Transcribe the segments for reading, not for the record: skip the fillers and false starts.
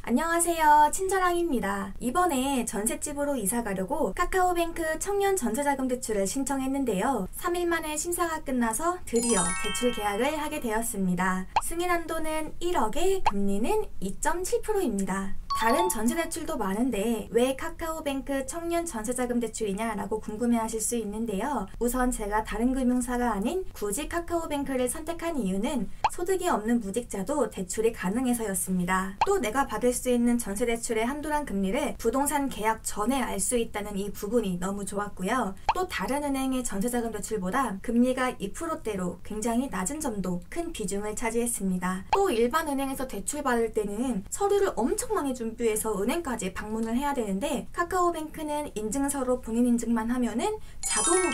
안녕하세요, 친절왕입니다. 이번에 전셋집으로 이사가려고 카카오뱅크 청년 전세자금 대출을 신청했는데요. 3일 만에 심사가 끝나서 드디어 대출 계약을 하게 되었습니다. 승인 한도는 1억에 금리는 2.7%입니다. 다른 전세대출도 많은데 왜 카카오뱅크 청년 전세자금 대출이냐 라고 궁금해하실 수 있는데요. 우선 제가 다른 금융사가 아닌 굳이 카카오뱅크를 선택한 이유는 소득이 없는 무직자도 대출이 가능해서였습니다. 또 내가 받을 수 있는 전세대출의 한도랑 금리를 부동산 계약 전에 알 수 있다는 이 부분이 너무 좋았고요. 또 다른 은행의 전세자금 대출보다 금리가 2%대로 굉장히 낮은 점도 큰 비중을 차지했습니다. 또 일반 은행에서 대출 받을 때는 서류를 엄청 많이 준비해서 은행까지 방문을 해야 되는데 카카오뱅크는 인증서로 본인 인증만 하면은 자동으로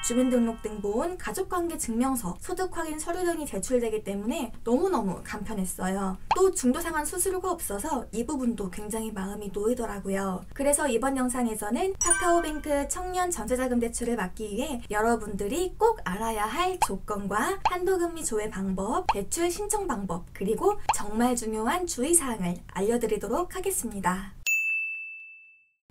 주민등록등본, 가족관계 증명서, 소득확인 서류 등이 제출되기 때문에 너무너무 간편했어요. 또 중도상환 수수료가 없어서 이 부분도 굉장히 마음이 놓이더라고요. 그래서 이번 영상에서는 카카오뱅크 청년 전세자금 대출을 받기 위해 여러분들이 꼭 알아야 할 조건과 한도금리 조회 방법, 대출 신청 방법, 그리고 정말 중요한 주의사항을 알려드리도록 하겠습니다.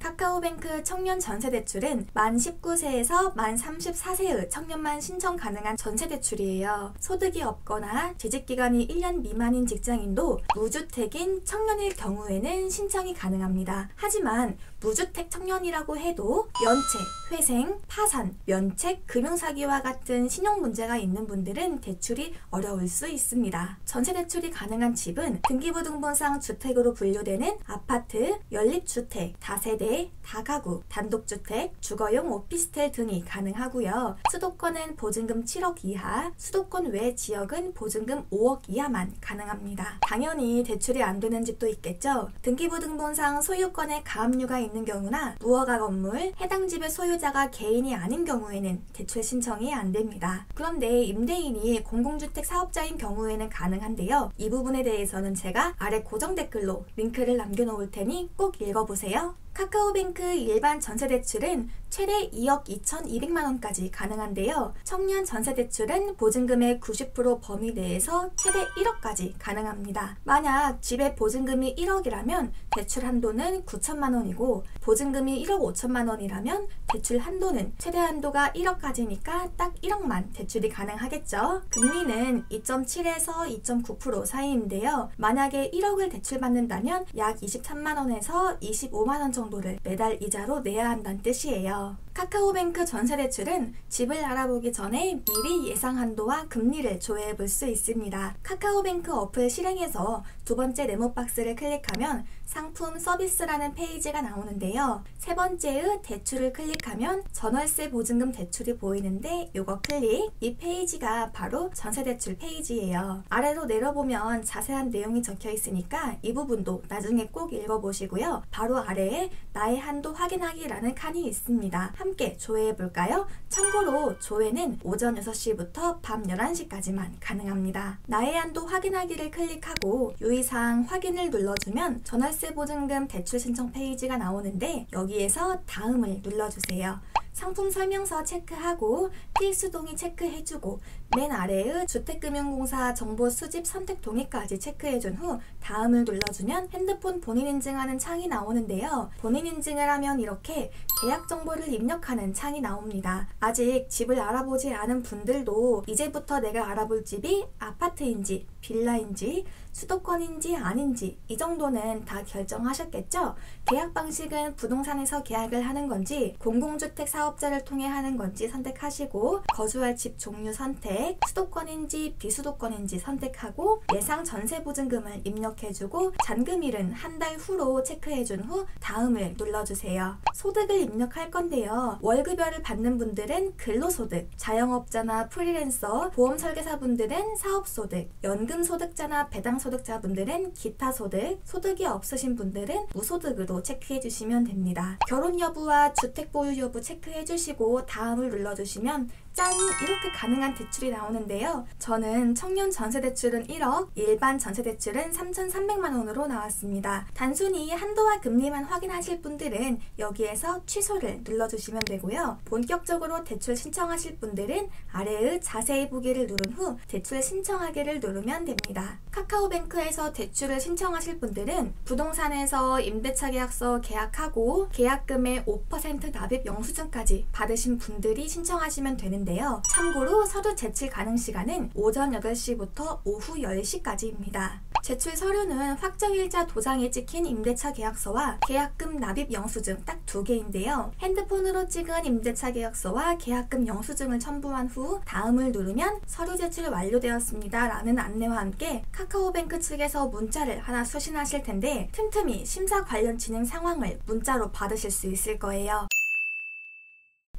카카오뱅크 청년 전세대출은 만 19세에서 만 34세의 청년만 신청 가능한 전세대출이에요. 소득이 없거나 재직기간이 1년 미만인 직장인도 무주택인 청년일 경우에는 신청이 가능합니다. 하지만 무주택 청년이라고 해도 연체, 회생, 파산, 면책, 금융사기와 같은 신용 문제가 있는 분들은 대출이 어려울 수 있습니다. 전세대출이 가능한 집은 등기부등본상 주택으로 분류되는 아파트, 연립주택, 다세대, 다가구, 단독주택, 주거용 오피스텔 등이 가능하고요. 수도권은 보증금 7억 이하, 수도권 외 지역은 보증금 5억 이하만 가능합니다. 당연히 대출이 안 되는 집도 있겠죠. 등기부등본상 소유권에 가압류가 있는 경우나 무허가 건물, 해당 집의 소유자가 개인이 아닌 경우에는 대출 신청이 안 됩니다. 그런데 임대인이 공공주택 사업자인 경우에는 가능한데요. 이 부분에 대해서는 제가 아래 고정 댓글로 링크를 남겨놓을 테니 꼭 읽어보세요. 카카오뱅크 일반 전세대출은 최대 2억 2,200만원까지 가능한데요. 청년 전세대출은 보증금의 90% 범위 내에서 최대 1억까지 가능합니다. 만약 집의 보증금이 1억이라면 대출 한도는 9천만원이고 보증금이 1억 5천만원이라면 대출 한도는 최대 한도가 1억까지니까 딱 1억만 대출이 가능하겠죠. 금리는 2.7에서 2.9% 사이인데요. 만약에 1억을 대출받는다면 약 23만원에서 25만원 정도를 매달 이자로 내야 한다는 뜻이에요. 카카오뱅크 전세대출은 집을 알아보기 전에 미리 예상 한도와 금리를 조회해 볼 수 있습니다. 카카오뱅크 어플 실행해서 두 번째 네모박스를 클릭하면 상품 서비스라는 페이지가 나오는데요. 세 번째의 대출을 클릭하면 전월세 보증금 대출이 보이는데 요거 클릭! 이 페이지가 바로 전세대출 페이지예요. 아래로 내려보면 자세한 내용이 적혀 있으니까 이 부분도 나중에 꼭 읽어보시고요. 바로 아래에 나의 한도 확인하기라는 칸이 있습니다. 함께 조회해 볼까요? 참고로 조회는 오전 6시부터 밤 11시까지만 가능합니다. 나의 한도 확인하기를 클릭하고 유의사항 확인을 눌러주면 전월세 보증금 대출 신청 페이지가 나오는데 여기에서 다음을 눌러주세요. 상품 설명서 체크하고 필수 동의 체크해주고 맨 아래의 주택금융공사 정보 수집 선택 동의까지 체크해준 후 다음을 눌러주면 핸드폰 본인 인증하는 창이 나오는데요. 본인 인증을 하면 이렇게 계약 정보를 입력하는 창이 나옵니다. 아직 집을 알아보지 않은 분들도 이제부터 내가 알아볼 집이 아파트인지 빌라인지 수도권인지 아닌지 이 정도는 다 결정하셨겠죠? 계약 방식은 부동산에서 계약을 하는 건지 공공주택 사업자를 통해 하는 건지 선택하시고 거주할 집 종류 선택, 수도권인지 비수도권인지 선택하고 예상 전세 보증금을 입력해주고 잔금일은 한 달 후로 체크해준 후 다음을 눌러주세요. 소득을 입력할 건데요. 월급여를 받는 분들은 근로소득, 자영업자나 프리랜서, 보험설계사분들은 사업소득, 연금소득자나 배당소득자분들은 기타소득, 소득이 없으신 분들은 무소득으로 체크해주시면 됩니다. 결혼 여부와 주택 보유 여부 체크해주시고 다음을 눌러주시면 짠! 이렇게 가능한 대출이 나오는데요. 저는 청년 전세대출은 1억, 일반 전세대출은 3,300만 원으로 나왔습니다. 단순히 한도와 금리만 확인하실 분들은 여기에서 취소를 눌러주시면 되고요. 본격적으로 대출 신청하실 분들은 아래의 자세히 보기를 누른 후 대출 신청하기를 누르면 됩니다. 카카오뱅크에서 대출을 신청하실 분들은 부동산에서 임대차 계약서 계약하고 계약금의 5% 납입 영수증까지 받으신 분들이 신청하시면 되는데요. 참고로 서류 제출 가능 시간은 오전 8시부터 오후 10시까지입니다. 제출 서류는 확정일자 도장이 찍힌 임대차 계약서와 계약금 납입 영수증 딱 2개인데요. 핸드폰으로 찍은 임대차 계약서와 계약금 영수증을 첨부한 후 다음을 누르면 서류 제출 완료되었습니다 라는 안내와 함께 카카오뱅크 측에서 문자를 하나 수신하실 텐데 틈틈이 심사 관련 진행 상황을 문자로 받으실 수 있을 거예요.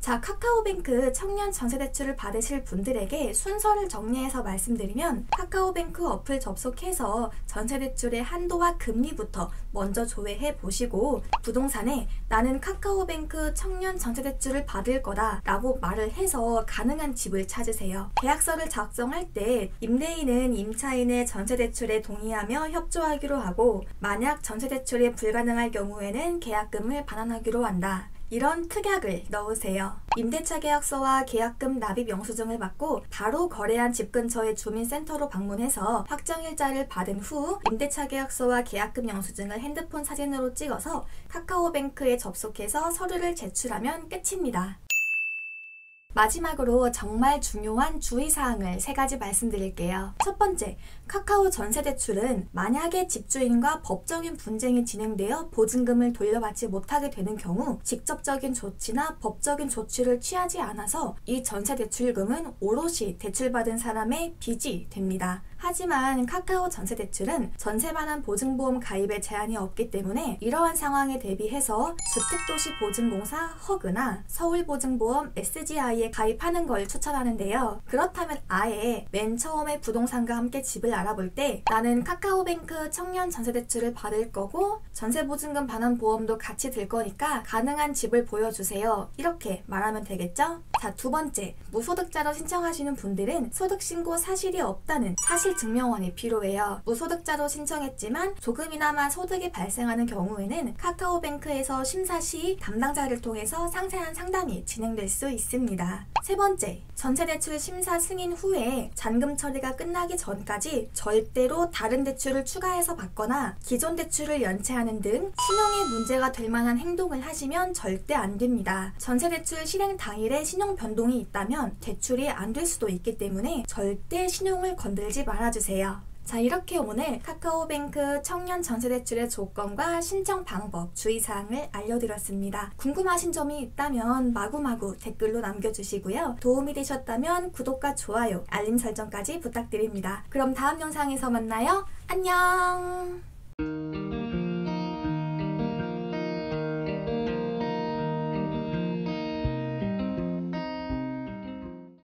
자, 카카오뱅크 청년 전세대출을 받으실 분들에게 순서를 정리해서 말씀드리면 카카오뱅크 어플 접속해서 전세대출의 한도와 금리부터 먼저 조회해 보시고 부동산에 나는 카카오뱅크 청년 전세대출을 받을 거다 라고 말을 해서 가능한 집을 찾으세요. 계약서를 작성할 때 임대인은 임차인의 전세대출에 동의하며 협조하기로 하고 만약 전세대출이 불가능할 경우에는 계약금을 반환하기로 한다. 이런 특약을 넣으세요. 임대차 계약서와 계약금 납입 영수증을 받고 바로 거래한 집 근처의 주민센터로 방문해서 확정일자를 받은 후 임대차 계약서와 계약금 영수증을 핸드폰 사진으로 찍어서 카카오뱅크에 접속해서 서류를 제출하면 끝입니다. 마지막으로 정말 중요한 주의사항을 3가지 말씀드릴게요. 첫 번째, 카카오 전세대출은 만약에 집주인과 법적인 분쟁이 진행되어 보증금을 돌려받지 못하게 되는 경우 직접적인 조치나 법적인 조치를 취하지 않아서 이 전세대출금은 오롯이 대출받은 사람의 빚이 됩니다. 하지만 카카오 전세대출은 전세반환 보증보험 가입에 제한이 없기 때문에 이러한 상황에 대비해서 주택도시보증공사 허그나 서울보증보험 SGI에 가입하는 걸 추천하는데요. 그렇다면 아예 맨 처음에 부동산과 함께 집을 알아볼 때 나는 카카오뱅크 청년 전세대출을 받을 거고 전세보증금 반환 보험도 같이 들 거니까 가능한 집을 보여주세요. 이렇게 말하면 되겠죠? 자, 2번째, 무소득자로 신청하시는 분들은 소득신고 사실이 없다는 사실 증명원이 필요해요. 무소득자로 신청했지만 조금이나마 소득이 발생하는 경우에는 카카오뱅크에서 심사 시 담당자를 통해서 상세한 상담이 진행될 수 있습니다. 3번째, 전세대출 심사 승인 후에 잔금 처리가 끝나기 전까지 절대로 다른 대출을 추가해서 받거나 기존 대출을 연체하는 등 신용에 문제가 될 만한 행동을 하시면 절대 안 됩니다. 전세대출 실행 당일에 신용 변동이 있다면 대출이 안 될 수도 있기 때문에 절대 신용을 건들지 말아주세요. 자, 이렇게 오늘 카카오뱅크 청년 전세대출의 조건과 신청 방법, 주의사항을 알려드렸습니다. 궁금하신 점이 있다면 마구마구 댓글로 남겨주시고요. 도움이 되셨다면 구독과 좋아요, 알림 설정까지 부탁드립니다. 그럼 다음 영상에서 만나요. 안녕!